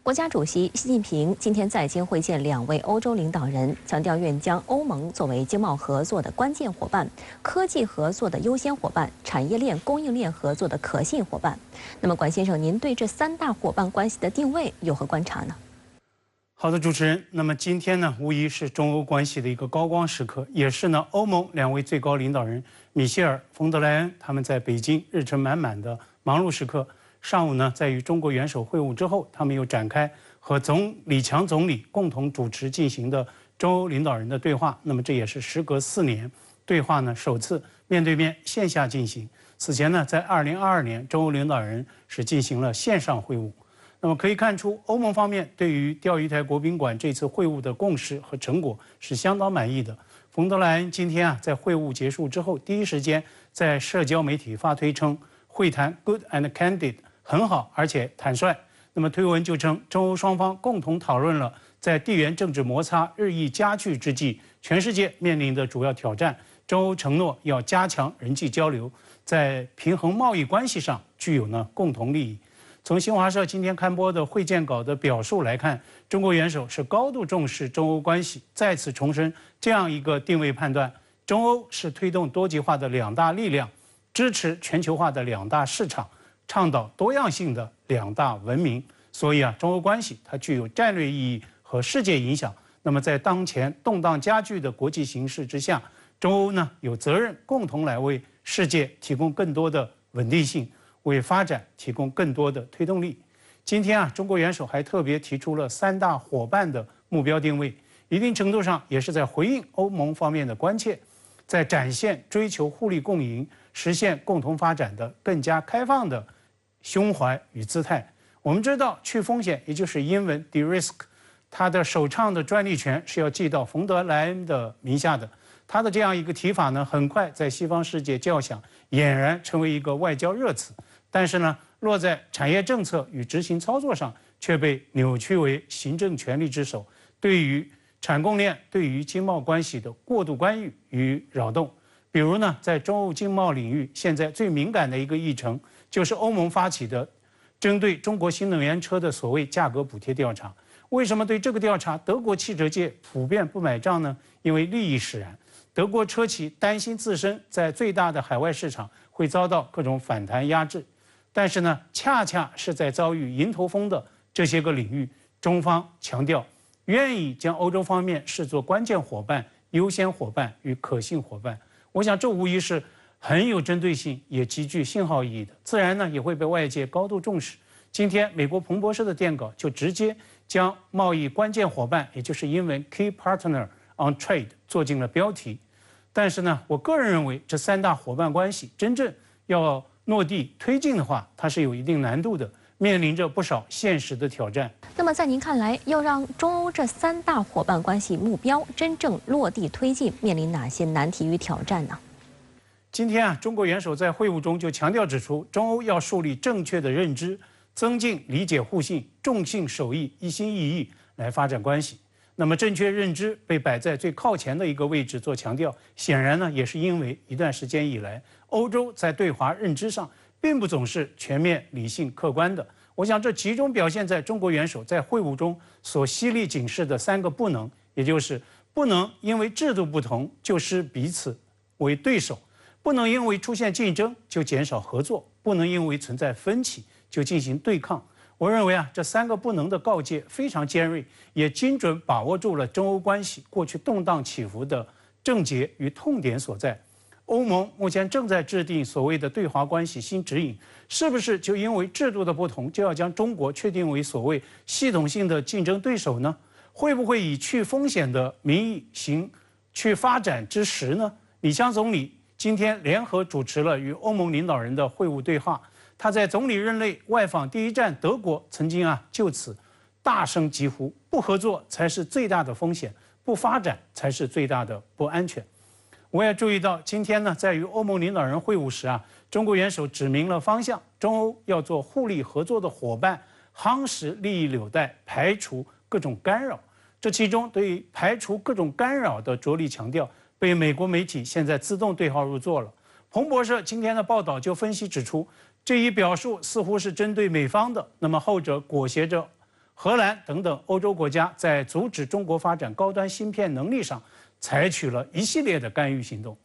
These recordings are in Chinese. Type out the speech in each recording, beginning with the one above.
国家主席习近平今天在京会见2位欧洲领导人，强调愿将欧盟作为经贸合作的关键伙伴、科技合作的优先伙伴、产业链、供应链合作的可信伙伴。那么，管先生，您对这3大伙伴关系的定位有何观察呢？好的，主持人。那么今天呢，无疑是中欧关系的一个高光时刻，也是呢欧盟2位最高领导人米歇尔、冯德莱恩他们在北京日程满满的忙碌时刻。上午呢，在与中国元首会晤之后，他们又展开和李强总理共同主持进行的中欧领导人的对话。那么这也是时隔4年，对话呢首次面对面线下进行。此前呢，在2022年，中欧领导人是进行了线上会晤。那么可以看出，欧盟方面对于钓鱼台国宾馆这次会晤的共识和成果是相当满意的。冯德莱恩今天在会晤结束之后，第一时间在社交媒体发推称，会谈 good and candid， 很好，而且坦率。那么推文就称，中欧双方共同讨论了在地缘政治摩擦日益加剧之际，全世界面临的主要挑战。中欧承诺要加强人际交流，在平衡贸易关系上具有共同利益。从新华社今天刊播的会见稿的表述来看，中国元首是高度重视中欧关系，再次重申这样一个定位判断：中欧是推动多极化的2大力量，支持全球化的2大市场，倡导多样性的2大文明。所以中欧关系它具有战略意义和世界影响。那么在当前动荡加剧的国际形势之下，中欧有责任共同来为世界提供更多的稳定性，为发展提供更多的推动力。今天中国元首还特别提出了3大伙伴的目标定位，一定程度上也是在回应欧盟方面的关切，在展现追求互利共赢、实现共同发展的更加开放的胸怀与姿态。我们知道，去风险也就是英文 de-risk， 它的首倡的专利权是要寄到冯德莱恩的名下的。他的这样一个提法很快在西方世界叫响，俨然成为一个外交热词。但是落在产业政策与执行操作上，却被扭曲为行政权力之手，对于产供链、对于经贸关系的过度干预与扰动。比如在中欧经贸领域，现在最敏感的一个议程，就是欧盟发起的针对中国新能源车的所谓价格补贴调查。为什么对这个调查，德国汽车界普遍不买账呢？因为利益使然。德国车企担心自身在最大的海外市场会遭到各种反弹压制，但是恰恰是在遭遇迎头风的这些个领域，中方强调愿意将欧洲方面视作关键伙伴、优先伙伴与可信伙伴。我想这无疑是很有针对性，也极具信号意义的，自然也会被外界高度重视。今天美国彭博社的电稿就直接将贸易关键伙伴，也就是英文 Key Partner on Trade 做进了标题。但是我个人认为这3大伙伴关系真正要落地推进的话，它是有一定难度的，面临着不少现实的挑战。那么在您看来，要让中欧这3大伙伴关系目标真正落地推进，面临哪些难题与挑战呢？今天中国元首在会晤中就强调指出，中欧要树立正确的认知，增进理解互信，重信守义，一心一意来发展关系。那么正确认知被摆在最靠前的一个位置做强调，显然也是因为一段时间以来，欧洲在对华认知上并不总是全面、理性、客观的。我想这集中表现在中国元首在会晤中所犀利警示的3个不能，也就是不能因为制度不同就视彼此为对手，不能因为出现竞争就减少合作，不能因为存在分歧就进行对抗。我认为这3个不能的告诫非常尖锐，也精准把握住了中欧关系过去动荡起伏的症结与痛点所在。欧盟目前正在制定所谓的对华关系新指引，是不是就因为制度的不同，就要将中国确定为所谓系统性的竞争对手呢？会不会以去风险的名义行去发展之实呢？李强总理今天联合主持了与欧盟领导人的会晤对话。他在总理任内外访第一站德国，曾经就此大声疾呼：不合作才是最大的风险，不发展才是最大的不安全。我也注意到，今天在与欧盟领导人会晤时中国元首指明了方向，中欧要做互利合作的伙伴，夯实利益纽带，排除各种干扰。这其中对于排除各种干扰的着力强调，被美国媒体现在自动对号入座了。彭博社今天的报道就分析指出，这一表述似乎是针对美方的，那么后者裹挟着荷兰等等欧洲国家在阻止中国发展高端芯片能力上采取了一系列的干预行动。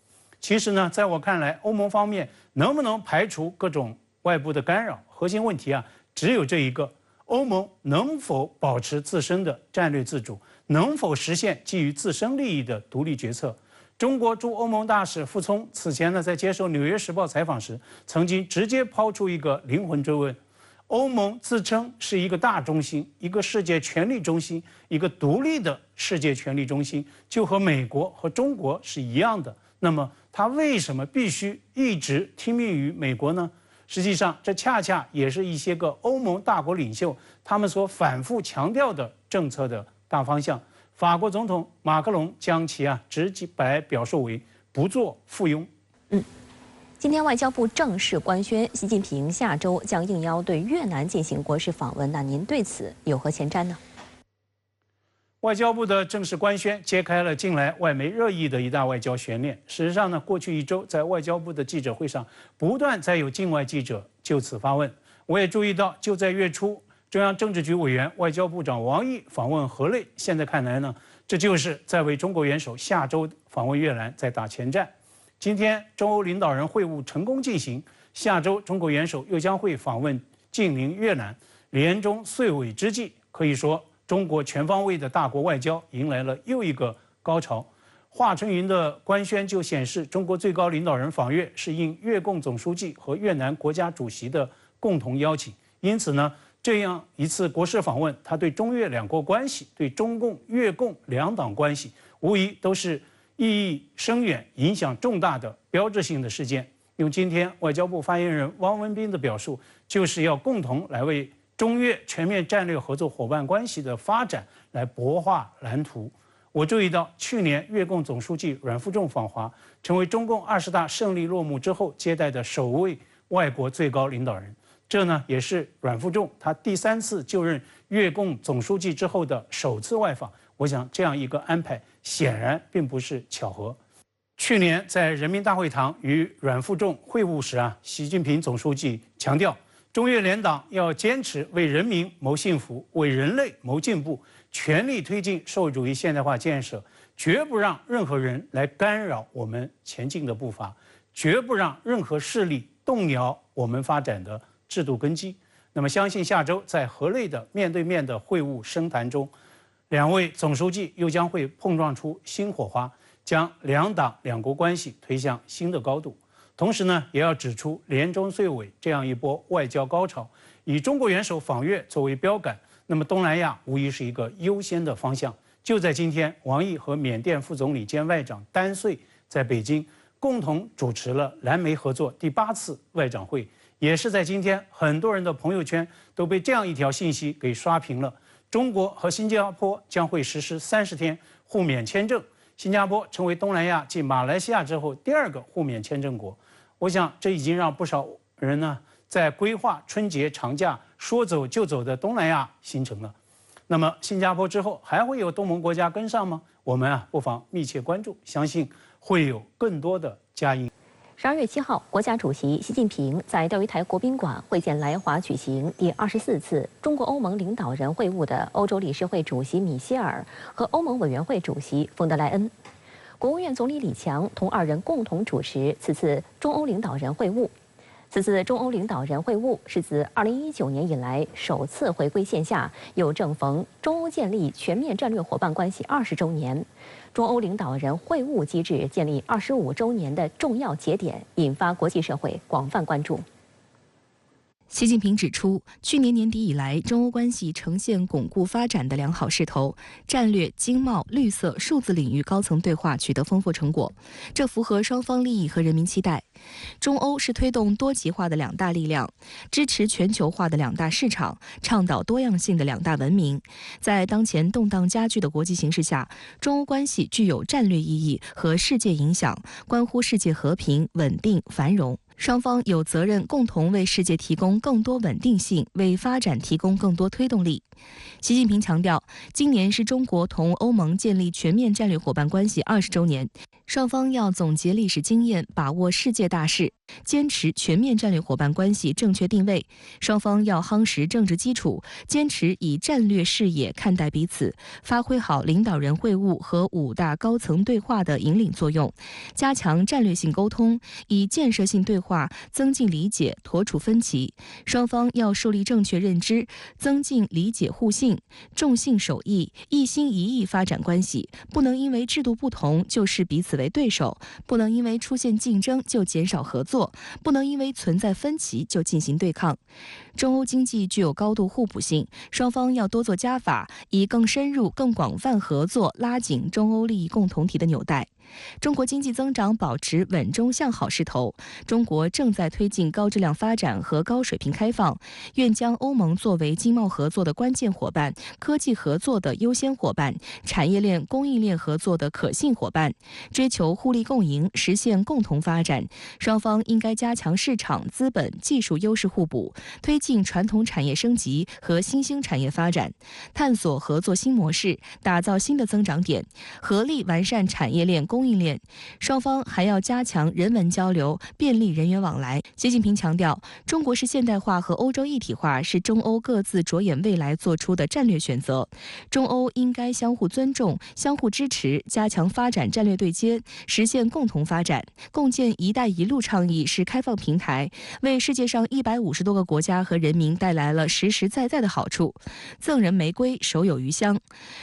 其实呢，在我看来，欧盟方面能不能排除各种外部的干扰，核心问题只有这一个：欧盟能否保持自身的战略自主，能否实现基于自身利益的独立决策。中国驻欧盟大使傅聪此前呢，在接受《纽约时报》采访时，曾经直接抛出一个灵魂追问：欧盟自称是一个大中心，一个世界权力中心，一个独立的世界权力中心，就和美国和中国是一样的。那么，它为什么必须一直听命于美国呢？实际上，这恰恰也是一些个欧盟大国领袖他们所反复强调的政策的大方向。法国总统马克龙将其直白表述为不做附庸。今天外交部正式官宣，习近平下周将应邀对越南进行国事访问。那您对此有何前瞻呢？外交部的正式官宣揭开了近来外媒热议的一大外交悬念。事实上呢，过去一周在外交部的记者会上，不断在有境外记者就此发问。我也注意到，就在月初，中央政治局委员、外交部长王毅访问河内。现在看来呢，这就是在为中国元首下周访问越南在打前站。今天中欧领导人会晤成功进行，下周中国元首又将会访问近邻越南。年终岁尾之际，可以说中国全方位的大国外交迎来了又一个高潮。华春莹的官宣就显示，中国最高领导人访越是应越共总书记和越南国家主席的共同邀请。因此呢，这样一次国事访问，它对中越两国关系、对中共、越共两党关系，无疑都是意义深远、影响重大的标志性的事件。用今天外交部发言人汪文斌的表述，就是要共同来为中越全面战略合作伙伴关系的发展来擘画蓝图。我注意到，去年越共总书记阮富仲访华，成为中共20大胜利落幕之后接待的首位外国最高领导人。这呢，也是阮富仲他第3次就任越共总书记之后的首次外访。我想，这样一个安排显然并不是巧合。去年在人民大会堂与阮富仲会晤时习近平总书记强调，中越联党要坚持为人民谋幸福，为人类谋进步，全力推进社会主义现代化建设，绝不让任何人来干扰我们前进的步伐，绝不让任何势力动摇我们发展的制度根基。那么，相信下周在河内的面对面的会晤深谈中，两位总书记又将会碰撞出新火花，将两党两国关系推向新的高度。同时呢，也要指出年终岁尾这样一波外交高潮，以中国元首访越作为标杆，那么东南亚无疑是一个优先的方向。就在今天，王毅和缅甸副总理兼外长丹穗在北京共同主持了蓝莓合作第8次外长会。也是在今天，很多人的朋友圈都被这样一条信息给刷屏了：中国和新加坡将会实施30天互免签证，新加坡成为东南亚继马来西亚之后第2个互免签证国。我想，这已经让不少人呢在规划春节长假说走就走的东南亚行程了。那么，新加坡之后还会有东盟国家跟上吗？我们不妨密切关注，相信会有更多的佳音。12月7号，国家主席习近平在钓鱼台国宾馆会见来华举行第24次中国欧盟领导人会晤的欧洲理事会主席米歇尔和欧盟委员会主席冯德莱恩。国务院总理李强同2人共同主持此次中欧领导人会晤。此次中欧领导人会晤是自2019年以来首次回归线下，又正逢中欧建立全面战略伙伴关系20周年，中欧领导人会晤机制建立25周年的重要节点，引发国际社会广泛关注。习近平指出，去年年底以来，中欧关系呈现巩固发展的良好势头，战略、经贸、绿色、数字领域高层对话取得丰富成果，这符合双方利益和人民期待。中欧是推动多极化的2大力量，支持全球化的2大市场，倡导多样性的2大文明。在当前动荡加剧的国际形势下，中欧关系具有战略意义和世界影响，关乎世界和平、稳定、繁荣。双方有责任共同为世界提供更多稳定性，为发展提供更多推动力。习近平强调，今年是中国同欧盟建立全面战略伙伴关系20周年，双方要总结历史经验，把握世界大势，坚持全面战略伙伴关系正确定位。双方要夯实政治基础，坚持以战略视野看待彼此，发挥好领导人会晤和5大高层对话的引领作用，加强战略性沟通，以建设性对话增进理解，妥处分歧。双方要树立正确认知，增进理解互信，重信守义，一心一意发展关系。不能因为制度不同就视彼此为对手，不能因为出现竞争就减少合作，不能因为存在分歧就进行对抗。中欧经济具有高度互补性，双方要多做加法，以更深入、更广泛合作拉紧中欧利益共同体的纽带。中国经济增长保持稳中向好势头，中国正在推进高质量发展和高水平开放，愿将欧盟作为经贸合作的关键伙伴、科技合作的优先伙伴、产业链供应链合作的可信伙伴，追求互利共赢，实现共同发展。双方应该加强市场、资本、技术优势互补，推进传统产业升级和新兴产业发展，探索合作新模式，打造新的增长点，合力完善产业链供应链。双方还要加强人文交流，便利人员往来。习近平强调，中国式现代化和欧洲一体化是中欧各自着眼未来做出的战略选择，中欧应该相互尊重、相互支持，加强发展战略对接，实现共同发展。共建“一带一路”倡议是开放平台，为世界上150多个国家和人民带来了实实在在的好处。赠人玫瑰，手有余香。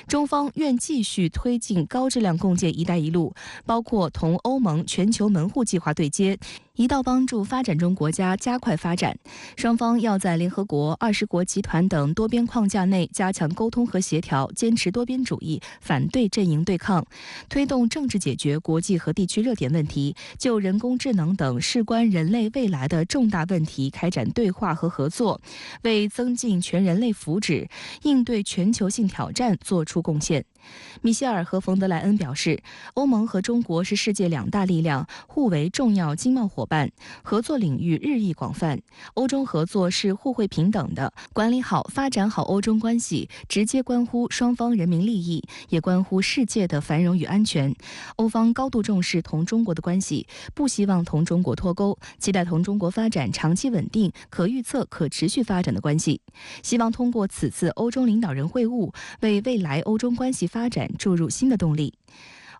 中方愿继续推进高质量共建“一带一路”，包括同欧盟全球门户计划对接，一道帮助发展中国家加快发展。双方要在联合国、20国集团等多边框架内加强沟通和协调，坚持多边主义，反对阵营对抗，推动政治解决国际和地区热点问题，就人工智能等事关人类未来的重大问题开展对话和合作，为增进全人类福祉、应对全球性挑战作出贡献。米歇尔和冯德莱恩表示，欧盟和中国是世界2大力量，互为重要经贸伙伴，合作领域日益广泛。欧中合作是互惠平等的，管理好、发展好欧中关系，直接关乎双方人民利益，也关乎世界的繁荣与安全。欧方高度重视同中国的关系，不希望同中国脱钩，期待同中国发展长期稳定、可预测、可持续发展的关系。希望通过此次欧中领导人会晤，为未来欧中关系发展注入新的动力。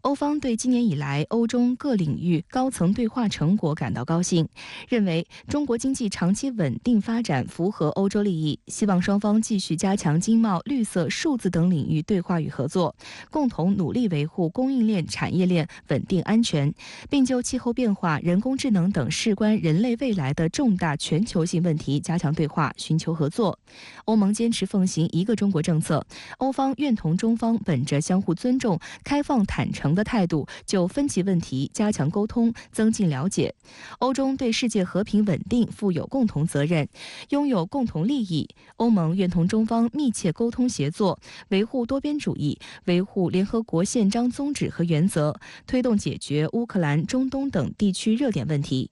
欧方对今年以来欧中各领域高层对话成果感到高兴，认为中国经济长期稳定发展符合欧洲利益，希望双方继续加强经贸、绿色、数字等领域对话与合作，共同努力维护供应链、产业链稳定安全，并就气候变化、人工智能等事关人类未来的重大全球性问题加强对话，寻求合作。欧盟坚持奉行一个中国政策，欧方愿同中方本着相互尊重、开放坦诚的态度，就分歧问题加强沟通，增进了解。欧中对世界和平稳定负有共同责任，拥有共同利益。欧盟愿同中方密切沟通协作，维护多边主义，维护联合国宪章宗旨和原则，推动解决乌克兰、中东等地区热点问题。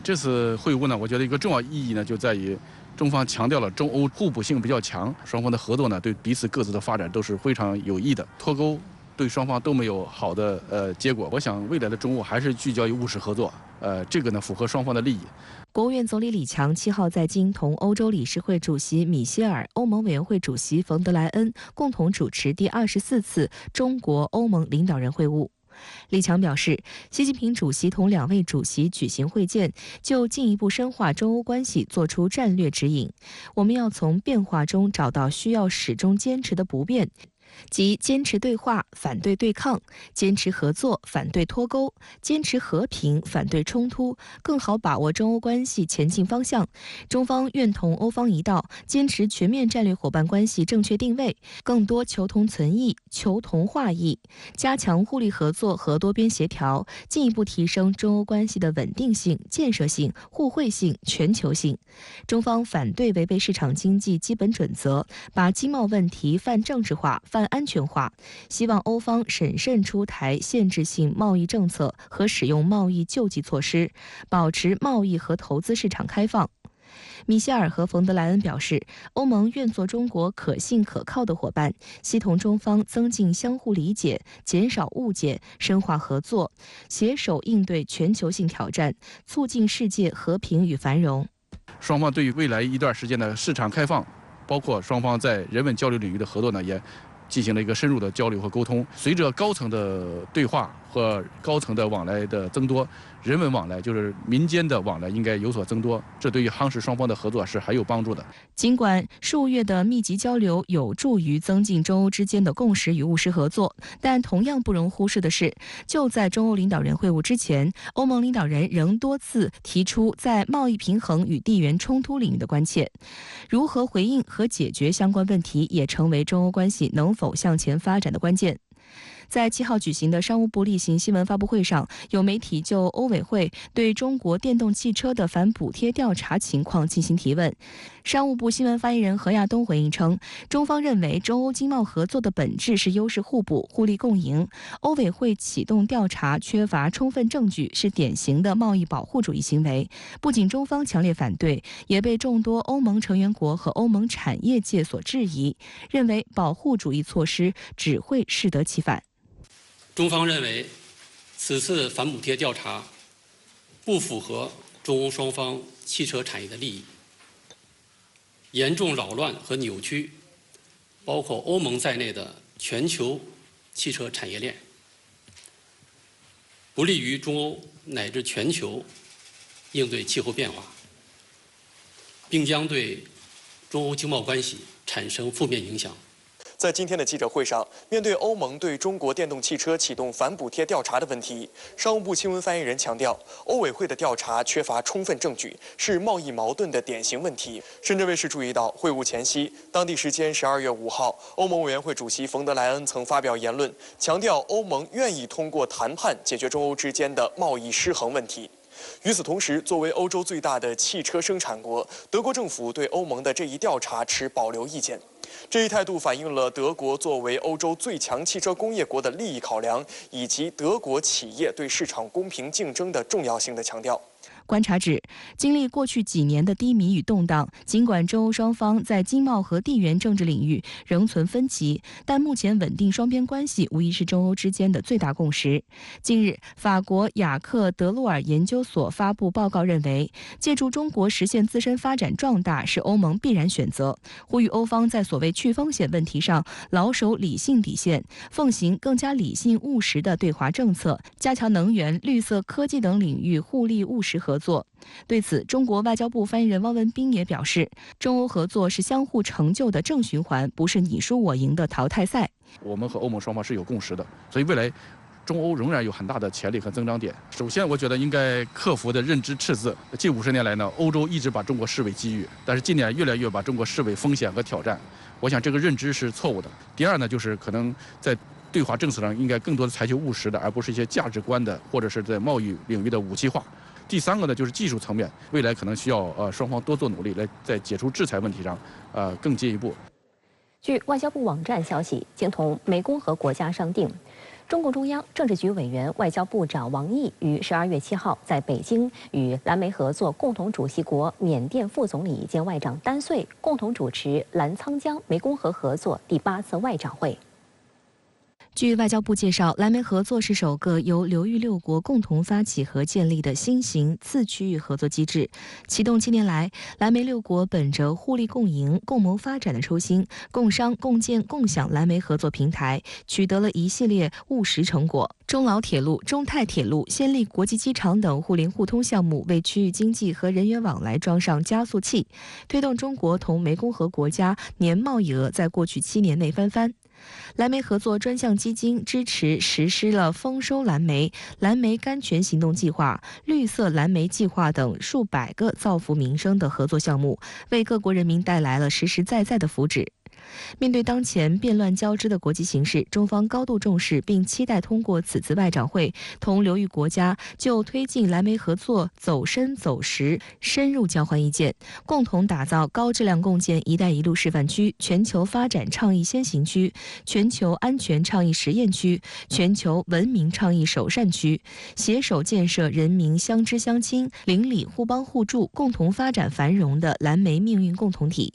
这次会晤呢，我觉得一个重要意义呢，就在于中方强调了中欧互补性比较强，双方的合作呢，对彼此各自的发展都是非常有益的。脱钩对双方都没有好的结果。我想未来的中欧还是聚焦于务实合作，这个呢符合双方的利益。国务院总理李强7号在京同欧洲理事会主席米歇尔、欧盟委员会主席冯德莱恩共同主持第24次中国欧盟领导人会晤。李强表示，习近平主席同2位主席举行会见，就进一步深化中欧关系作出战略指引。我们要从变化中找到需要始终坚持的不变，即坚持对话，反对对抗；坚持合作，反对脱钩；坚持和平，反对冲突，更好把握中欧关系前进方向。中方愿同欧方一道，坚持全面战略伙伴关系正确定位，更多求同存异、求同化异，加强互利合作和多边协调，进一步提升中欧关系的稳定性、建设性、互惠性、全球性。中方反对违背市场经济基本准则，把经贸问题泛政治化、泛安全化，希望欧方审慎出台限制性贸易政策和使用贸易救济措施，保持贸易和投资市场开放。米歇尔和冯德莱恩表示，欧盟愿做中国可信可靠的伙伴，希同中方增进相互理解，减少误解，深化合作，携手应对全球性挑战，促进世界和平与繁荣。双方对于未来一段时间的市场开放，包括双方在人文交流领域的合作呢，也进行了一个深入的交流和沟通。随着高层的对话和高层的往来的增多，人文往来就是民间的往来应该有所增多，这对于夯实双方的合作是很有帮助的。尽管数月的密集交流有助于增进中欧之间的共识与务实合作，但同样不容忽视的是，就在中欧领导人会晤之前，欧盟领导人仍多次提出在贸易平衡与地缘冲突领域的关切。如何回应和解决相关问题，也成为中欧关系能否向前发展的关键。在7号举行的商务部例行新闻发布会上，有媒体就欧委会对中国电动汽车的反补贴调查情况进行提问。商务部新闻发言人何亚东回应称，中方认为中欧经贸合作的本质是优势互补、互利共赢。欧委会启动调查缺乏充分证据，是典型的贸易保护主义行为。不仅中方强烈反对，也被众多欧盟成员国和欧盟产业界所质疑，认为保护主义措施只会适得其反。中方认为，此次反补贴调查不符合中欧双方汽车产业的利益，严重扰乱和扭曲包括欧盟在内的全球汽车产业链，不利于中欧乃至全球应对气候变化，并将对中欧经贸关系产生负面影响。在今天的记者会上，面对欧盟对中国电动汽车启动反补贴调查的问题，商务部新闻发言人强调，欧委会的调查缺乏充分证据，是贸易矛盾的典型问题。深圳卫视注意到，会晤前夕，当地时间12月5号，欧盟委员会主席冯德莱恩曾发表言论，强调欧盟愿意通过谈判解决中欧之间的贸易失衡问题。与此同时，作为欧洲最大的汽车生产国，德国政府对欧盟的这一调查持保留意见。这一态度反映了德国作为欧洲最强汽车工业国的利益考量，以及德国企业对市场公平竞争的重要性的强调。观察指，经历过去几年的低迷与动荡，尽管中欧双方在经贸和地缘政治领域仍存分歧，但目前稳定双边关系无疑是中欧之间的最大共识。近日，法国雅克德洛尔研究所发布报告认为，借助中国实现自身发展壮大是欧盟必然选择，呼吁欧方在所谓去风险问题上牢守理性底线，奉行更加理性务实的对华政策，加强能源、绿色科技等领域互利务实合作。对此，中国外交部发言人汪文斌也表示，中欧合作是相互成就的正循环，不是你输我赢的淘汰赛。我们和欧盟双方是有共识的，所以未来中欧仍然有很大的潜力和增长点。首先，我觉得应该克服的认知赤字。近50年来呢，欧洲一直把中国视为机遇，但是近年越来越把中国视为风险和挑战。我想这个认知是错误的。第二呢，就是可能在对华政策上应该更多的采取务实的，而不是一些价值观的或者是在贸易领域的武器化。第三个呢，就是技术层面，未来可能需要双方多做努力，来在解除制裁问题上更进一步。据外交部网站消息，经同湄公河国家商定，中共中央政治局委员、外交部长王毅于12月7号在北京与蓝湄合作共同主席国缅甸副总理兼外长丹穗共同主持澜沧江湄公河合作第8次外长会。据外交部介绍，蓝湄合作是首个由流域6国共同发起和建立的新型次区域合作机制。启动7年来，蓝湄6国本着互利共赢、共谋发展的初心，共商共建共享蓝湄合作平台，取得了一系列务实成果。中老铁路、中泰铁路、先例国际机场等互联互通项目为区域经济和人员往来装上加速器，推动中国同湄公河国家年贸易额在过去7年内翻番。蓝湄合作专项基金支持实施了丰收蓝湄、蓝湄甘泉行动计划、绿色蓝湄计划等数百个造福民生的合作项目，为各国人民带来了实实在在的福祉。面对当前变乱交织的国际形势，中方高度重视并期待通过此次外长会，同流域国家就推进蓝莓合作走深走实，深入交换意见，共同打造高质量共建“一带一路”示范区、全球发展倡议先行区、全球安全倡议实验区、全球文明倡议首善区，携手建设人民相知相亲、邻里互帮互助、共同发展繁荣的蓝莓命运共同体。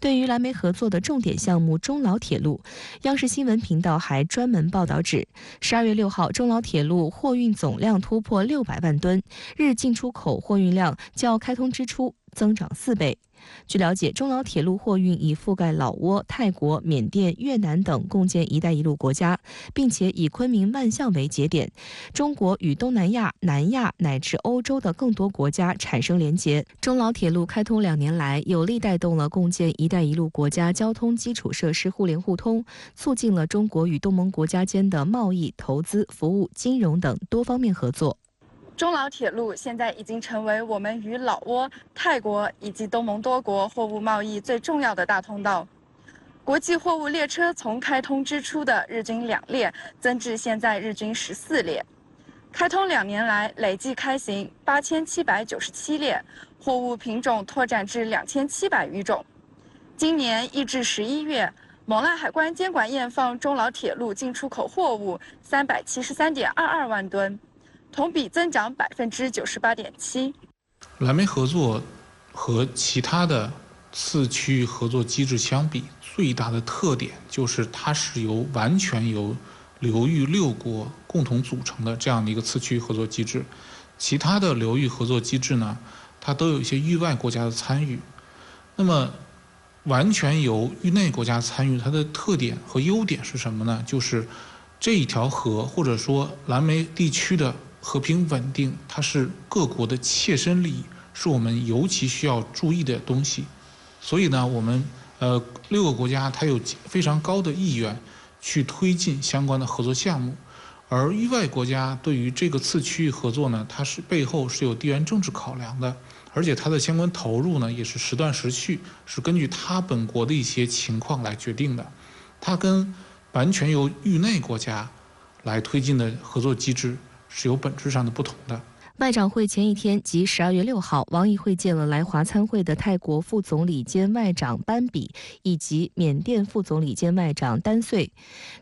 对于蓝莓合作的重点项目中老铁路，央视新闻频道还专门报道指，12月6号，中老铁路货运总量突破600万吨，日进出口货运量较开通之初增长4倍。据了解，中老铁路货运已覆盖老挝、泰国、缅甸、越南等共建“一带一路”国家，并且以昆明万象为节点，中国与东南亚、南亚乃至欧洲的更多国家产生连结。中老铁路开通2年来，有力带动了共建“一带一路”国家交通基础设施互联互通，促进了中国与东盟国家间的贸易、投资、服务、金融等多方面合作。中老铁路现在已经成为我们与老挝、泰国以及东盟多国货物贸易最重要的大通道。国际货物列车从开通之初的日均2列增至现在日均14列，开通2年来累计开行8797列，货物品种拓展至2700余种。今年1至11月，勐腊海关监管验放中老铁路进出口货物373.22万吨。同比增长98.7%。蓝莓合作和其他的次区域合作机制相比，最大的特点就是它是完全由流域6国共同组成的这样的一个次区域合作机制。其他的流域合作机制呢，它都有一些域外国家的参与。那么，完全由域内国家参与，它的特点和优点是什么呢？就是这一条河或者说蓝莓地区的和平稳定，它是各国的切身利益，是我们尤其需要注意的东西。所以呢，我们6个国家它有非常高的意愿去推进相关的合作项目，而域外国家对于这个次区域合作呢，它是背后是有地缘政治考量的，而且它的相关投入呢也是时断时续，是根据它本国的一些情况来决定的。它跟完全由域内国家来推进的合作机制是有本质上的不同的。外长会前一天，即12月6号，王毅会见了来华参会的泰国副总理兼外长班比以及缅甸副总理兼外长丹穗。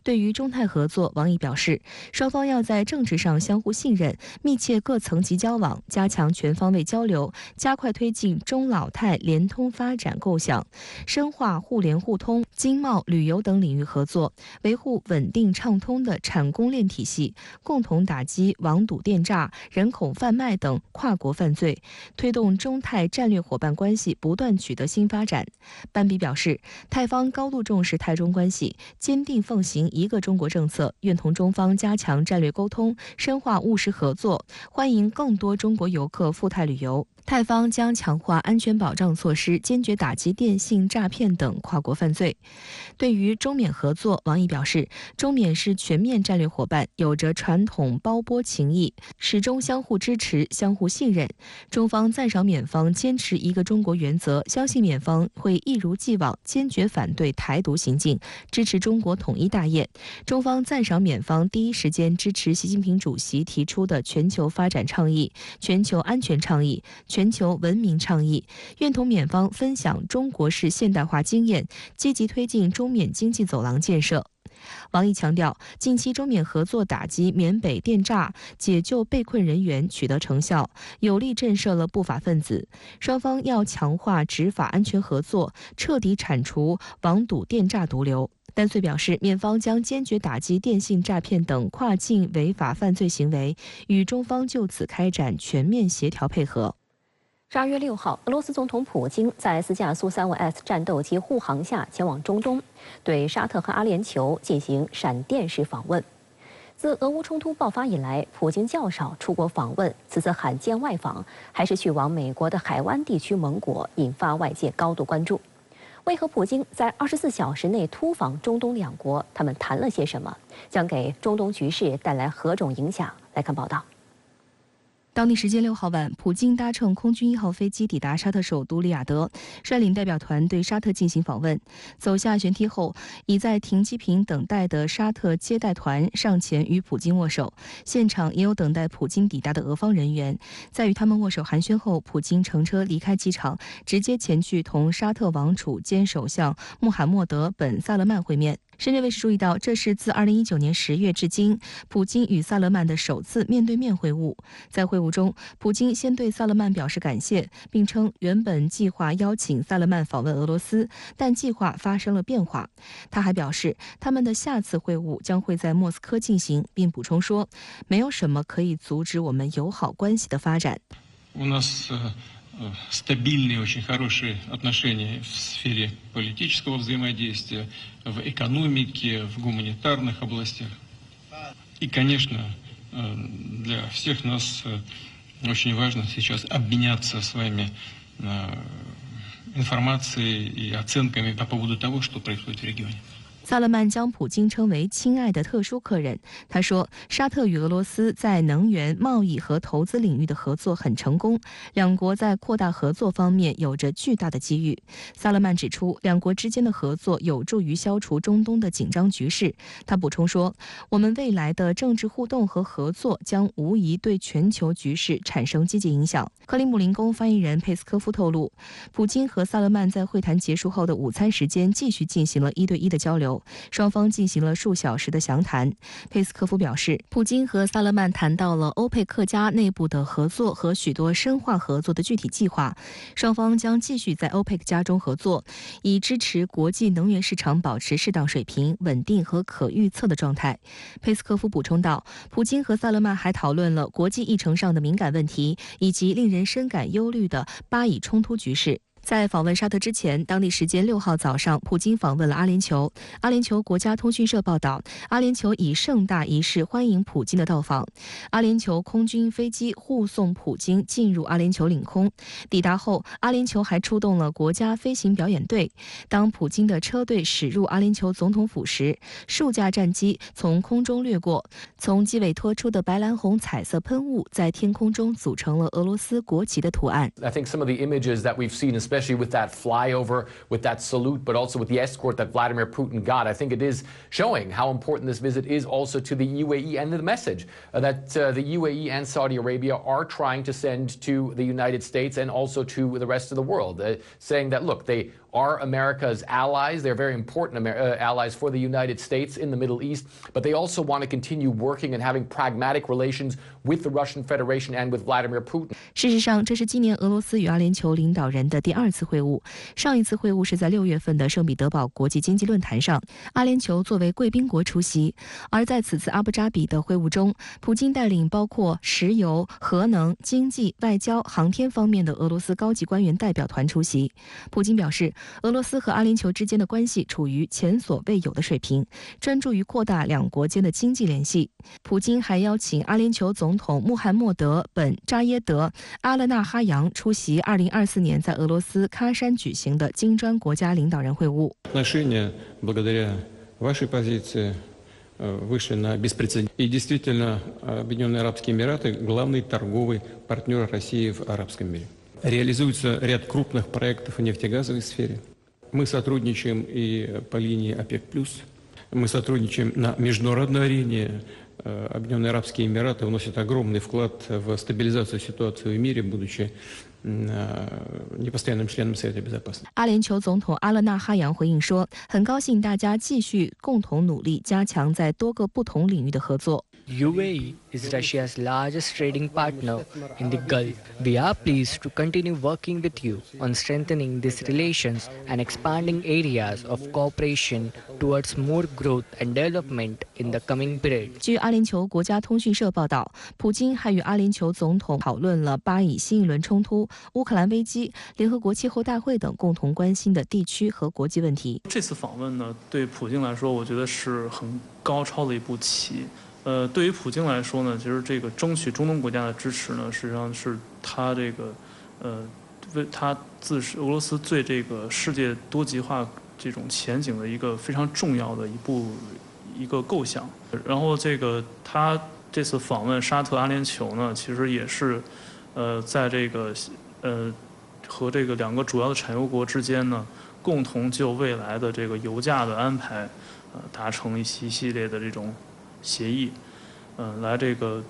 对于中泰合作，王毅表示，双方要在政治上相互信任，密切各层级交往，加强全方位交流，加快推进中老泰联通发展构想，深化互联互通、经贸、旅游等领域合作，维护稳定畅通的产供链体系，共同打击网赌电诈、人口贩卖等跨国犯罪，推动中泰战略伙伴关系不断取得新发展。班比表示，泰方高度重视泰中关系，坚定奉行一个中国政策，愿同中方加强战略沟通，深化务实合作，欢迎更多中国游客赴泰旅游。泰方将强化安全保障措施，坚决打击电信诈骗等跨国犯罪。对于中缅合作，王毅表示，中缅是全面战略伙伴，有着传统包波情谊，始终相互支持、相互信任。中方赞赏缅方坚持一个中国原则，相信缅方会一如既往坚决反对台独行径，支持中国统一大业。中方赞赏缅方第一时间支持习近平主席提出的全球发展倡议、全球安全倡议、全球文明倡议，愿同缅方分享中国式现代化经验，积极推进中缅经济走廊建设。王毅强调，近期中缅合作打击缅北电诈、解救被困人员取得成效，有力震慑了不法分子。双方要强化执法安全合作，彻底铲除网赌电诈毒瘤。丹穗表示，缅方将坚决打击电信诈骗等跨境违法犯罪行为，与中方就此开展全面协调配合。12月6号，俄罗斯总统普京在4架苏35S 战斗机护航下前往中东，对沙特和阿联酋进行闪电式访问。自俄乌冲突爆发以来，普京较少出国访问，此次罕见外访还是去往美国的海湾地区盟国，引发外界高度关注。为何普京在24小时内突访中东两国？他们谈了些什么？将给中东局势带来何种影响？来看报道。当地时间6号晚，普京搭乘空军1号飞机抵达沙特首都利雅得，率领代表团对沙特进行访问。走下舷梯后，已在停机坪等待的沙特接待团上前与普京握手。现场也有等待普京抵达的俄方人员。在与他们握手寒暄后，普京乘车离开机场，直接前去同沙特王储兼首相穆罕默德·本·萨勒曼会面。深圳卫视注意到，这是自2019年10月至今，普京与萨勒曼的首次面对面会晤。在会晤中，普京先对萨勒曼表示感谢，并称原本计划邀请萨勒曼访问俄罗斯，但计划发生了变化。他还表示，他们的下次会晤将会在莫斯科进行，并补充说，没有什么可以阻止我们友好关系的发展。стабильные, очень хорошие отношения в сфере политического взаимодействия, в экономике, в гуманитарных областях. И, конечно, для всех нас очень важно сейчас обменяться с вами информацией и оценками по поводу того, что происходит в регионе. 萨勒曼将普京称为亲爱的特殊客人。他说，沙特与俄罗斯在能源、贸易和投资领域的合作很成功，两国在扩大合作方面有着巨大的机遇。萨勒曼指出，两国之间的合作有助于消除中东的紧张局势。他补充说，我们未来的政治互动和合作将无疑对全球局势产生积极影响。克里姆林宫发言人佩斯科夫透露，普京和萨勒曼在会谈结束后的午餐时间继续进行了1对1的交流。双方进行了数小时的详谈。佩斯科夫表示，普京和萨勒曼谈到了欧佩克加内部的合作和许多深化合作的具体计划。双方将继续在欧佩克加中合作，以支持国际能源市场保持适当水平、稳定和可预测的状态。佩斯科夫补充道，普京和萨勒曼还讨论了国际议程上的敏感问题，以及令人深感忧虑的巴以冲突局势。在访问沙特之前，当地时间6号早上，普京访问了阿联酋。阿联酋国家通讯社报道，阿联酋以盛大仪式欢迎普京的到访。阿联酋空军飞机护送普京进入阿联酋领空。抵达后，阿联酋还出动了国家飞行表演队。当普京的车队驶入阿联酋总统府时，数架战机从空中掠过，从机尾拖出的白蓝红彩色喷雾在天空中组成了俄罗斯国旗的图案。 I think some of the images that we've seen, especially with that flyover, with that salute, but also with the escort that Vladimir Putin got. I think it is showing how important this visit is also to the UAE and the message that the UAE and Saudi Arabia are trying to send to the United States and also to the rest of the world, saying that, look, they are America's allies. They're very important allies for the United States in the Middle East, but they also want to continue working and having pragmatic relations with the Russian Federation and with Vladimir Putin. 事实上，这是今年俄罗斯与阿联酋领导人的第2次会晤。上一次会晤是在6月份的圣彼得堡国际经济论坛上，阿联酋作为贵宾国出席。而在此次阿布扎比的会晤中，普京带领包括石油、核能、经济、外交、航天方面的俄罗斯高级官员代表团出席。普京表示，俄罗斯和阿联酋之间的关系处于前所未有的水平，专注于扩大两国间的经济联系。普京还邀请阿联酋总统穆罕默德·本·扎耶德·阿勒纳哈扬出席2024年在俄罗斯喀山举行的金砖国家领导人会晤。Вашей позиции вышли на беспрецедентный. И действительно, Объединенные Арабские Эмираты – главный торговый партнер России в арабском мире. Реализуется ряд крупных проектов в нефтегазовой сфере. Мы сотрудничаем и по линии ОПЕК+. Мы сотрудничаем на международной арене. Объединенные Арабские Эмираты вносят огромный вклад в стабилизацию ситуации в мире, будучи непостоянным членом Совета Безопасности. 阿联酋总统阿勒纳哈扬回应说，很高兴大家继续共同努力，加强在多个不同领域的合作。UAE is Russia's largest trading partner in the Gulf. We are pleased to continue working with you on strengthening these relations and expanding areas of cooperation towards more growth and development in the coming period. 据阿联酋国家通讯社报道，普京还与阿联酋总统讨论了巴以新一轮冲突、乌克兰危机、联合国气候大会等共同关心的地区和国际问题。这次访问呢，对普京来说，我觉得是很高超的一步棋。对于普京来说呢，其实这个争取中东国家的支持呢，实际上是他这个为他俄罗斯对这个世界多极化这种前景的一个非常重要的一个构想。然后这个他这次访问沙特、阿联酋呢，其实也是，在这个和这个2个主要的产油国之间呢，共同就未来的这个油价的安排，达成一系列的这种协议，来这个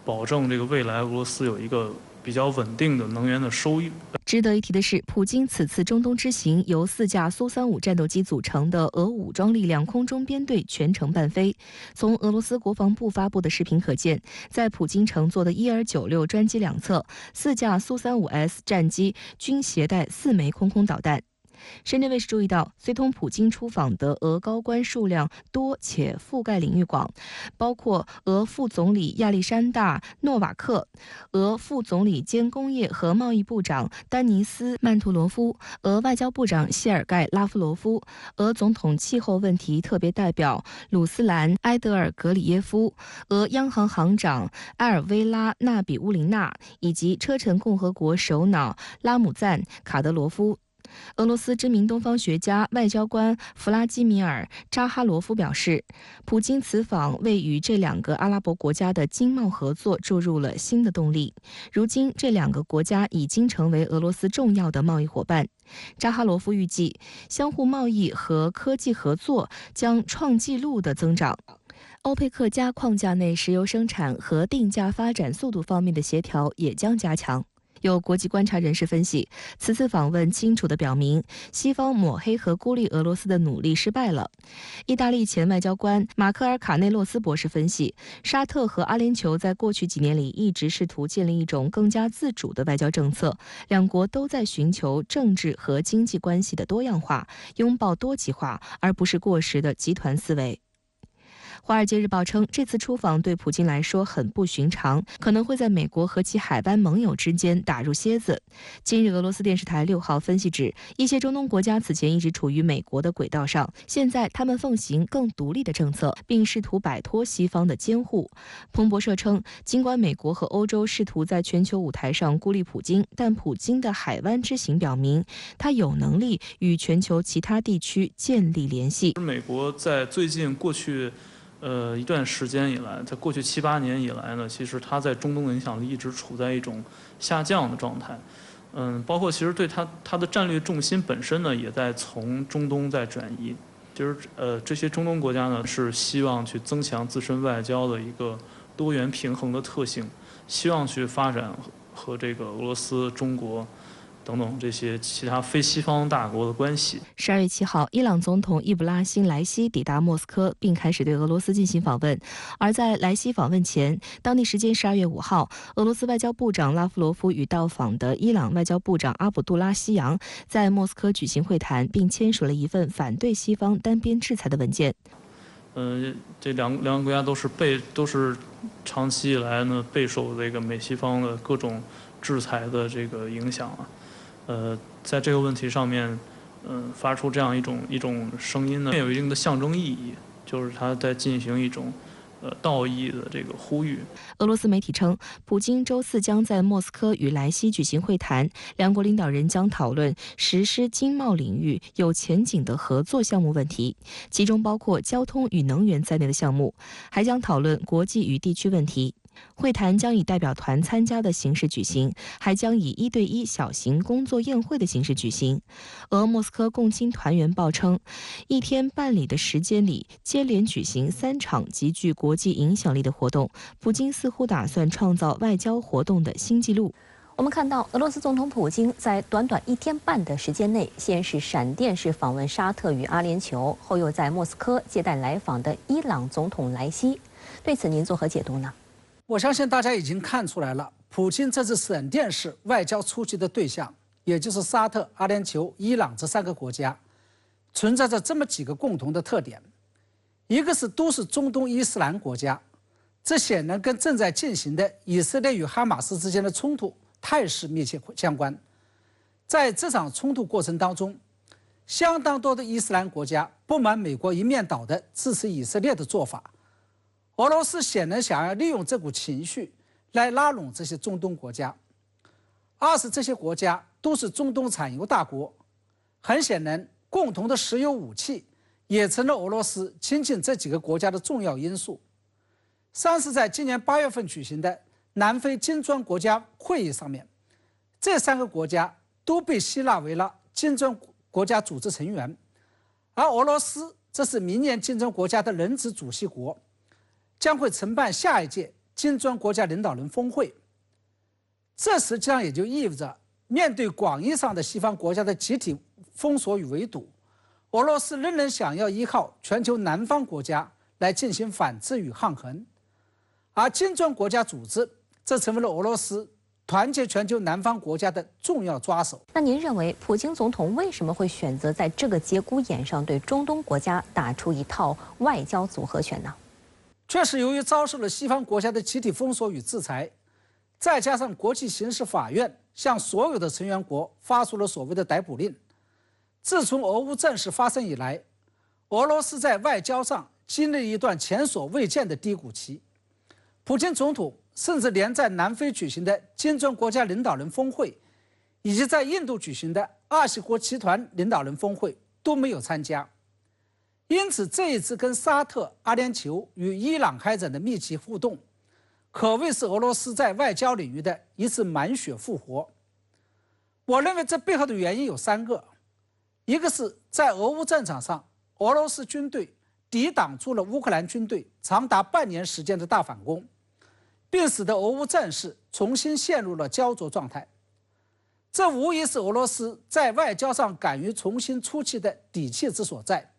保证这个未来俄罗斯有一个比较稳定的能源的收益。值得一提的是，普京此次中东之行由4架苏35战斗机组成的俄武装力量空中编队全程伴飞。从俄罗斯国防部发布的视频可见，在普京乘坐的伊尔96专机两侧，4架苏35S 战机均携带4枚空空导弹。深圳卫视注意到，随同普京出访的俄高官数量多且覆盖领域广，包括俄副总理亚历山大·诺瓦克、俄副总理兼工业和贸易部长丹尼斯·曼图罗夫、俄外交部长谢尔盖·拉夫罗夫、俄总统气候问题特别代表鲁斯兰·埃德尔格里耶夫、俄央行行长埃尔维拉·纳比乌林娜以及车臣共和国首脑拉姆赞·卡德罗夫。俄罗斯知名东方学家、外交官弗拉基米尔·扎哈罗夫表示，普京此访为与这2个阿拉伯国家的经贸合作注入了新的动力。如今，这2个国家已经成为俄罗斯重要的贸易伙伴。扎哈罗夫预计，相互贸易和科技合作将创纪录的增长。欧佩克加框架内石油生产和定价发展速度方面的协调也将加强。有国际观察人士分析，此次访问清楚地表明，西方抹黑和孤立俄罗斯的努力失败了。意大利前外交官马克尔卡内洛斯博士分析，沙特和阿联酋在过去几年里一直试图建立一种更加自主的外交政策，两国都在寻求政治和经济关系的多样化，拥抱多极化，而不是过时的集团思维。《华尔街日报》称，这次出访对普京来说很不寻常，可能会在美国和其海湾盟友之间打入楔子。今日俄罗斯电视台6号分析指，一些中东国家此前一直处于美国的轨道上，现在他们奉行更独立的政策，并试图摆脱西方的监护。彭博社称，尽管美国和欧洲试图在全球舞台上孤立普京，但普京的海湾之行表明，他有能力与全球其他地区建立联系。美国在最近过去一段时间以来，在过去7、8年以来呢，其实它在中东的影响力一直处在一种下降的状态。包括其实对它的战略重心本身呢，也在从中东在转移。就是这些中东国家呢，是希望去增强自身外交的一个多元平衡的特性，希望去发展和这个俄罗斯、中国等等这些其他非西方大国的关系。12月7号，伊朗总统伊布拉辛·莱西抵达莫斯科，并开始对俄罗斯进行访问。而在莱西访问前，当地时间12月5号，俄罗斯外交部长拉夫罗夫与到访的伊朗外交部长阿卜杜拉希扬在莫斯科举行会谈，并签署了一份反对西方单边制裁的文件。这两个国家都是长期以来呢备受这个美西方的各种制裁的这个影响啊。在这个问题上面，发出这样一种声音呢，有一定的象征意义，就是他在进行一种道义的这个呼吁。俄罗斯媒体称，普京周4将在莫斯科与莱西举行会谈，两国领导人将讨论实施经贸领域有前景的合作项目问题，其中包括交通与能源在内的项目，还将讨论国际与地区问题。会谈将以代表团参加的形式举行，还将以1对1小型工作宴会的形式举行。俄莫斯科共青团员报称，1天半里的时间里接连举行3场极具国际影响力的活动，普京似乎打算创造外交活动的新纪录。我们看到，俄罗斯总统普京在短短1天半的时间内，先是闪电式访问沙特与阿联酋，后又在莫斯科接待来访的伊朗总统莱西。对此您作何解读呢？我相信大家已经看出来了，普京这次闪电式外交出击的对象，也就是沙特、阿联酋、伊朗这3个国家，存在着这么几个共同的特点：一个是都是中东伊斯兰国家，这显然跟正在进行的以色列与哈马斯之间的冲突态势密切相关。在这场冲突过程当中，相当多的伊斯兰国家不满美国一面倒的支持以色列的做法。俄罗斯显然想要利用这股情绪来拉拢这些中东国家。20这些国家都是中东产油大国，很显然，共同的石油武器也成了俄罗斯亲近这几个国家的重要因素。3是在今年8月份举行的南非金砖国家会议上面，这3个国家都被吸纳为了金砖国家组织成员，而俄罗斯这是明年金砖国家的轮值主席国，将会承办下一届金砖国家领导人峰会。这实际上也就意味着，面对广义上的西方国家的集体封锁与围堵，俄罗斯仍然想要依靠全球南方国家来进行反制与抗衡，而金砖国家组织这成为了俄罗斯团结全球南方国家的重要抓手。那您认为，普京总统为什么会选择在这个节骨眼上对中东国家打出一套外交组合拳呢？确实，由于遭受了西方国家的集体封锁与制裁，再加上国际刑事法院向所有的成员国发出了所谓的逮捕令，自从俄乌战事发生以来，俄罗斯在外交上经历了一段前所未见的低谷期。普京总统甚至连在南非举行的金砖国家领导人峰会，以及在印度举行的20国集团领导人峰会都没有参加。因此，这一次跟沙特、阿联酋与伊朗开展的密集互动，可谓是俄罗斯在外交领域的一次满血复活。我认为这背后的原因有3个，一个是在俄乌战场上，俄罗斯军队抵挡住了乌克兰军队长达半年时间的大反攻，并使得俄乌战事重新陷入了焦灼状态。这无疑是俄罗斯在外交上敢于重新出击的底气之所在。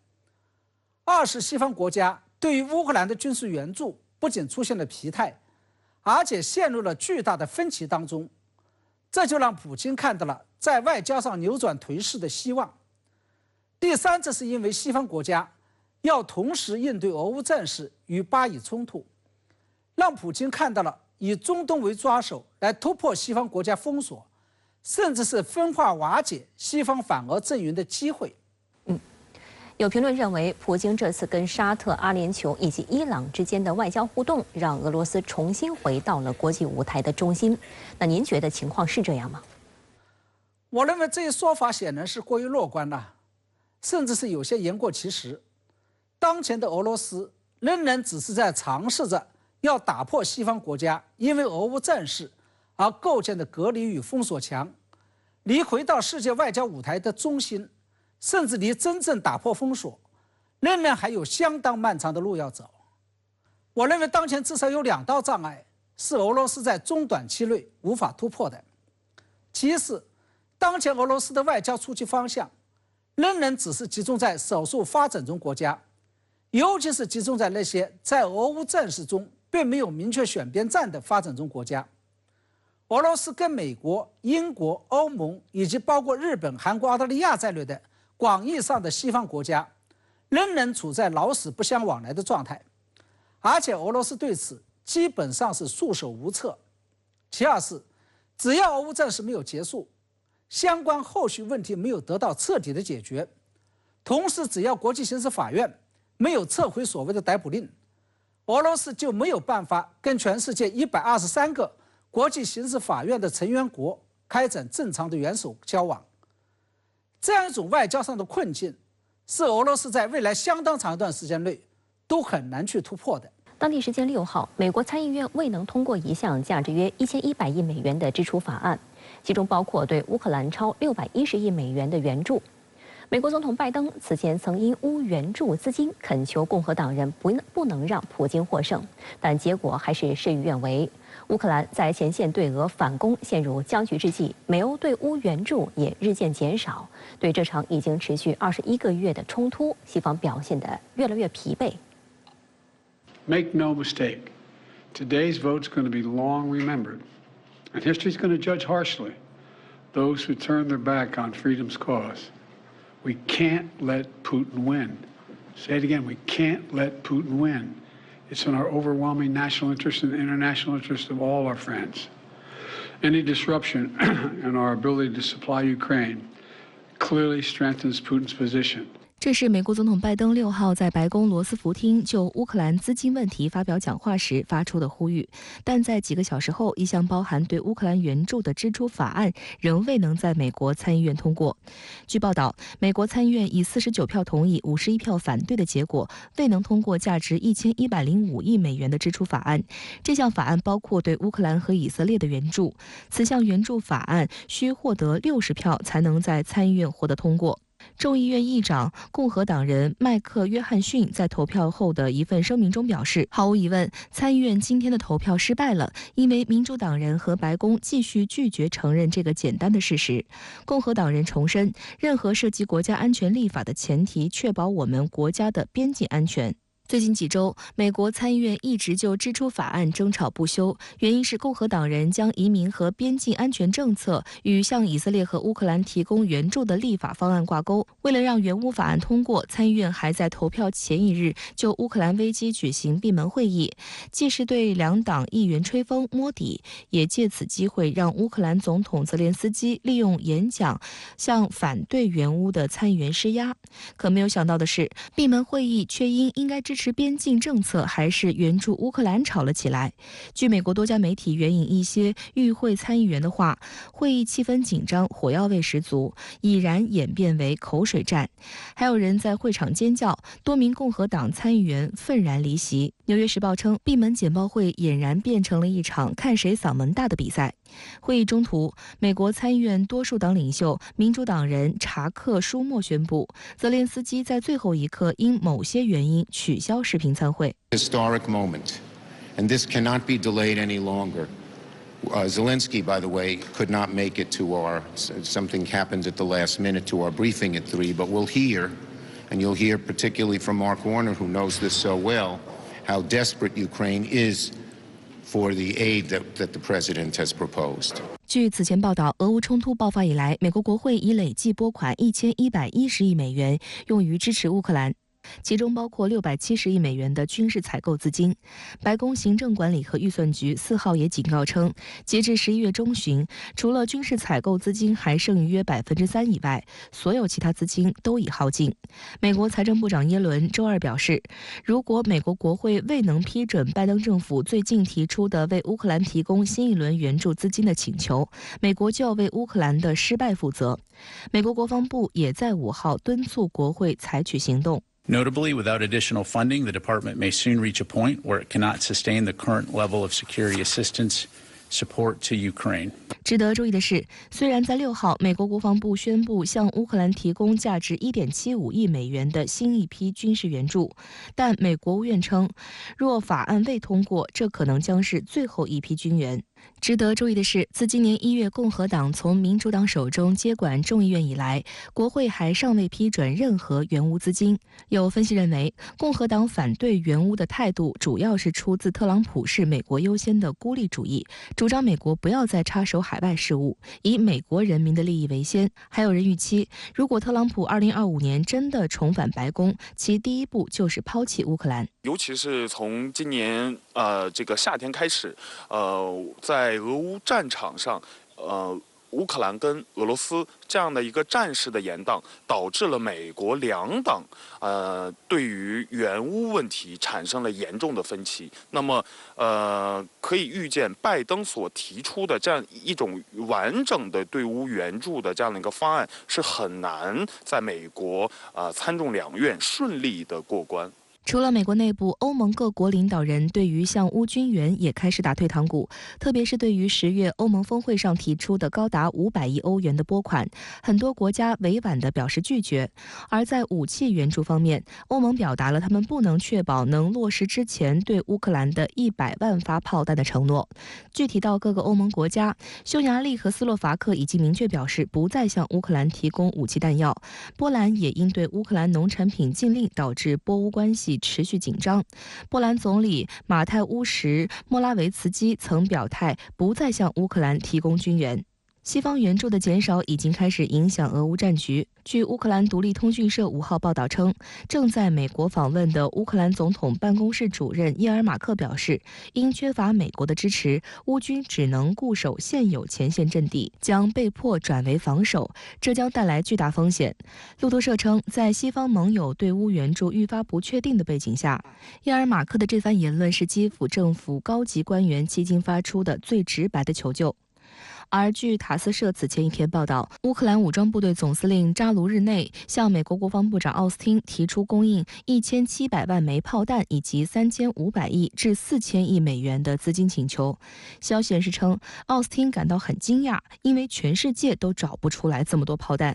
2是西方国家对于乌克兰的军事援助不仅出现了疲态，而且陷入了巨大的分歧当中，这就让普京看到了在外交上扭转颓势的希望。第3，这是因为西方国家要同时应对俄乌战事与巴以冲突，让普京看到了以中东为抓手来突破西方国家封锁，甚至是分化瓦解西方反俄阵营的机会。有评论认为，普京这次跟沙特、阿联酋以及伊朗之间的外交互动，让俄罗斯重新回到了国际舞台的中心。那您觉得情况是这样吗？我认为这一说法显然是过于乐观了，甚至是有些言过其实。当前的俄罗斯仍然只是在尝试着要打破西方国家因为俄乌战事而构建的隔离与封锁墙，离回到世界外交舞台的中心，甚至离真正打破封锁，仍然还有相当漫长的路要走。我认为当前至少有2道障碍是俄罗斯在中短期内无法突破的。其一是，当前俄罗斯的外交出击方向仍然只是集中在少数发展中国家，尤其是集中在那些在俄乌战事中并没有明确选边站的发展中国家。俄罗斯跟美国、英国、欧盟以及包括日本、韩国、澳大利亚在内的广义上的西方国家仍然处在老死不相往来的状态，而且俄罗斯对此基本上是束手无策。其2是，只要俄乌战事没有结束，相关后续问题没有得到彻底的解决，同时只要国际刑事法院没有撤回所谓的逮捕令，俄罗斯就没有办法跟全世界123个国际刑事法院的成员国开展正常的元首交往。这样一种外交上的困境，是俄罗斯在未来相当长一段时间内都很难去突破的。当地时间6号，美国参议院未能通过一项价值约1100亿美元的支出法案，其中包括对乌克兰超610亿美元的援助。美国总统拜登此前曾因乌援助资金恳求共和党人不能让普京获胜，但结果还是事与愿违。乌克兰在前线对俄反攻陷入僵局之际，美欧对乌援助也日渐减少。对这场已经持续21个月的冲突，西方表现得越来越疲惫。Make no mistake, today's vote's going to be long remembered, and history's going to judge harshly those who turn their back on freedom's cause. We can't let Putin win. Say it again, we can't let Putin win. It's in our overwhelming national interest and the international interest of all our friends. Any disruption in our ability to supply Ukraine clearly strengthens Putin's position. 这是美国总统拜登6号在白宫罗斯福厅就乌克兰资金问题发表讲话时发出的呼吁，但在几个小时后，一项包含对乌克兰援助的支出法案仍未能在美国参议院通过。据报道，美国参议院以49票同意、51票反对的结果，未能通过价值1105亿美元的支出法案。这项法案包括对乌克兰和以色列的援助，此项援助法案需获得60票才能在参议院获得通过。众议院议长共和党人麦克约翰逊在投票后的一份声明中表示，毫无疑问，参议院今天的投票失败了，因为民主党人和白宫继续拒绝承认这个简单的事实。共和党人重申，任何涉及国家安全立法的前提，确保我们国家的边境安全。最近几周，美国参议院一直就支出法案争吵不休，原因是共和党人将移民和边境安全政策与向以色列和乌克兰提供援助的立法方案挂钩。为了让援乌法案通过，参议院还在投票前一日就乌克兰危机举行闭门会议，既是对两党议员吹风摸底，也借此机会让乌克兰总统泽连斯基利用演讲向反对援乌的参议员施压。可没有想到的是，闭门会议却因应该支持边境政策还是援助乌克兰吵了起来。据美国多家媒体援引一些与会参议员的话，会议气氛紧张，火药味十足，已然演变为口水战。还有人在会场尖叫，多名共和党参议员愤然离席。纽约时报称，闭门简报会俨然变成了一场看谁嗓门大的比赛。会议中途，美国参议院多数党领袖民主党人查克·舒默宣布，泽连斯基在最后一刻因某些原因取消视频参会。Historic moment, and this cannot be delayed any longer. Zelensky, by the way, could not make it to something happened at the last minute to our briefing at 3, but we'll hear, and you'll hear particularly from Mark Warner, who knows this so well, how desperate Ukraine is for the aid that the president has proposed. 据此前报道，俄乌冲突爆发以来，美国国会已累计拨款1110亿美元用于支持乌克兰，其中包括670亿美元的军事采购资金。白宫行政管理和预算局4号也警告称，截至11月中旬，除了军事采购资金还剩余约3%以外，所有其他资金都已耗尽。美国财政部长耶伦周二表示，如果美国国会未能批准拜登政府最近提出的为乌克兰提供新一轮援助资金的请求，美国就要为乌克兰的失败负责。美国国防部也在5号敦促国会采取行动。Notably, without additional funding, the department may soon reach a point where it cannot sustain the current level of security assistance support to Ukraine. 值得注意的是，虽然在6号，美国国防部宣布向乌克兰提供价值1.75亿美元的新一批军事援助，但美国务院称，若法案未通过，这可能将是最后一批军援。值得注意的是，自今年1月共和党从民主党手中接管众议院以来，国会还尚未批准任何援乌资金。有分析认为，共和党反对援乌的态度主要是出自特朗普式美国优先的孤立主义，主张美国不要再插手海外事务，以美国人民的利益为先。还有人预期，如果特朗普2025年真的重返白宫，其第一步就是抛弃乌克兰。尤其是从今年这个夏天开始，在俄乌战场上，乌克兰跟俄罗斯这样的一个战事的延宕，导致了美国两党对于援乌问题产生了严重的分歧。那么可以预见，拜登所提出的这样一种完整的对乌援助的这样的一个方案，是很难在美国参众两院顺利的过关。除了美国内部，欧盟各国领导人对于向乌军援也开始打退堂鼓，特别是对于10月欧盟峰会上提出的高达500亿欧元的拨款，很多国家委婉地表示拒绝。而在武器援助方面，欧盟表达了他们不能确保能落实之前对乌克兰的100万发炮弹的承诺。具体到各个欧盟国家，匈牙利和斯洛伐克已经明确表示不再向乌克兰提供武器弹药，波兰也因对乌克兰农产品禁令导致波乌关系持续紧张。波兰总理马泰乌什·莫拉维茨基曾表态不再向乌克兰提供军援。西方援助的减少已经开始影响俄乌战局。据乌克兰独立通讯社5号报道称，正在美国访问的乌克兰总统办公室主任叶尔马克表示，因缺乏美国的支持，乌军只能固守现有前线阵地，将被迫转为防守，这将带来巨大风险。路透社称，在西方盟友对乌援助愈发不确定的背景下，叶尔马克的这番言论是基辅政府高级官员迄今发出的最直白的求救。而据塔斯社此前一天报道，乌克兰武装部队总司令扎卢日内向美国国防部长奥斯汀提出供应1700万枚炮弹以及3500亿至4000亿美元的资金请求。消息人士称，奥斯汀感到很惊讶，因为全世界都找不出来这么多炮弹。